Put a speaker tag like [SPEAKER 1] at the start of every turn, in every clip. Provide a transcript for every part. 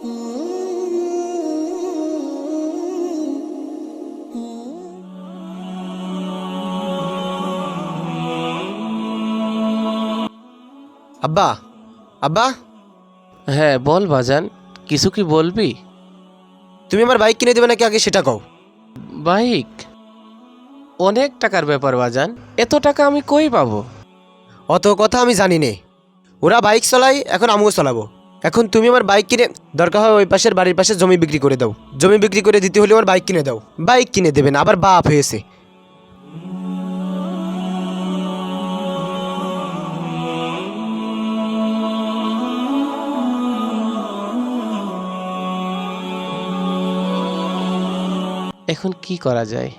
[SPEAKER 1] আব্বা, আব্বা,
[SPEAKER 2] হ্যাঁ বল বাজান, কিছু কি বলবি?
[SPEAKER 1] তুমি আমার বাইক কিনে দেবে নাকি আগে সেটা কও।
[SPEAKER 2] বাইক? অনেক টাকার ব্যাপার বাজান, এত টাকা আমি কই পাবো?
[SPEAKER 1] অত কথা আমি জানি নে। ওরা বাইক চালাই, এখন আমিও চালাবো। এখন তুমি আমার বাইক কিনে, দরকার হয় ওই পাশের বাড়ির পাশে জমি বিক্রি করে দাও। জমি বিক্রি করে দিতে হলে আমার বাইক কিনে দাও। বাইক কিনে দেবে না, আবার বাপ হয়েছে।
[SPEAKER 2] এখন কি করা যায়?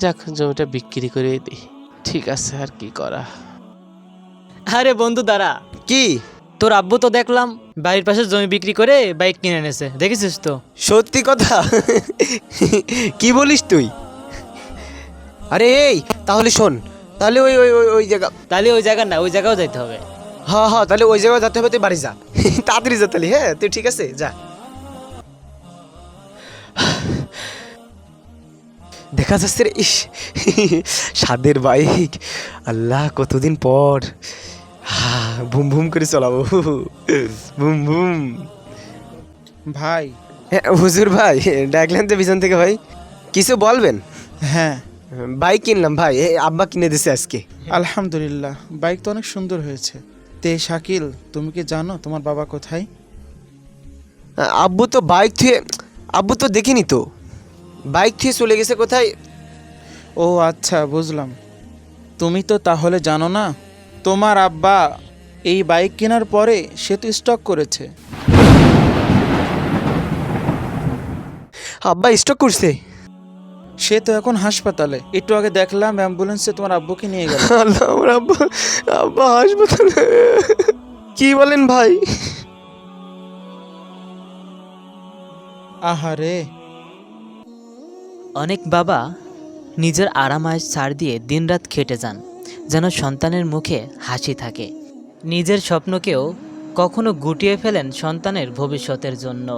[SPEAKER 2] যাক, জমিটা বিক্রি করে দিই। ঠিক আছে, আর কি করা।
[SPEAKER 3] আরে বন্ধু দাঁড়া,
[SPEAKER 1] কি?
[SPEAKER 3] তোর আব্বু তো দেখলাম বাড়ির পাশে জমি বিক্রি করে বাইক কিনে এনেছে, দেখেছিস তো?
[SPEAKER 1] সত্যি কথা? কি বলিস তুই? আরে এই, তাহলে শোন, তাহলে ওই ওই ওই ওই জায়গা,
[SPEAKER 3] তাহলে ওই জায়গা না, ওই জায়গাও যাইতে হবে।
[SPEAKER 1] হ্যাঁ হ্যাঁ, তাহলে ওই জায়গায় যেতে হবে, তুই বাড়ি যা। তাড়াতাড়ি যা তাহলে। হ্যাঁ তুই ঠিক আছে, যা। দেখা যাচ্ছে রে, ইস, স্বাদের বাইক। আল্লাহ, কতদিন পর ভুম ভুম করে চালাবো। ভুম ভুম।
[SPEAKER 4] ভাই।
[SPEAKER 1] হ্যাঁ হুজুর ভাই, ডাকলেন তো পিছন থেকে ভাই, কিছু বলবেন?
[SPEAKER 4] হ্যাঁ,
[SPEAKER 1] বাইক কিনলাম ভাই, আব্বা কিনে দিছে আজকে।
[SPEAKER 4] আলহামদুলিল্লাহ, বাইক তো অনেক সুন্দর হয়েছে। তে শাকিল, তুমি কি জানো তোমার বাবা কোথায়?
[SPEAKER 1] আব্বু তো বাইক থুয়ে, আব্বু তো দেখিনি তো, বাইক থুয়ে চলে গেছে কোথায়।
[SPEAKER 4] ও আচ্ছা, বুঝলাম। তুমি তো তাহলে জানো না, তোমার আব্বা এই বাইক কেনার পরে সে তো স্টক করেছে।
[SPEAKER 1] আব্বা স্টক করছে?
[SPEAKER 4] সে তো এখন হাসপাতালে, একটু আগে দেখলাম অ্যাম্বুলেন্সে তোমার আব্বুকে নিয়ে গেল।
[SPEAKER 1] আল্লাহ, আমার আব্বা, আব্বা হাসপাতালে? কি বলেন ভাই?
[SPEAKER 4] আহারে।
[SPEAKER 5] অনেক বাবা নিজের আরামায়েশ ছাড় দিয়ে দিনরাত খেটে যান, যেন সন্তানের মুখে হাসি থাকে। নিজের স্বপ্নকেও কখনো গুটিয়ে ফেলেন সন্তানের ভবিষ্যতের জন্য।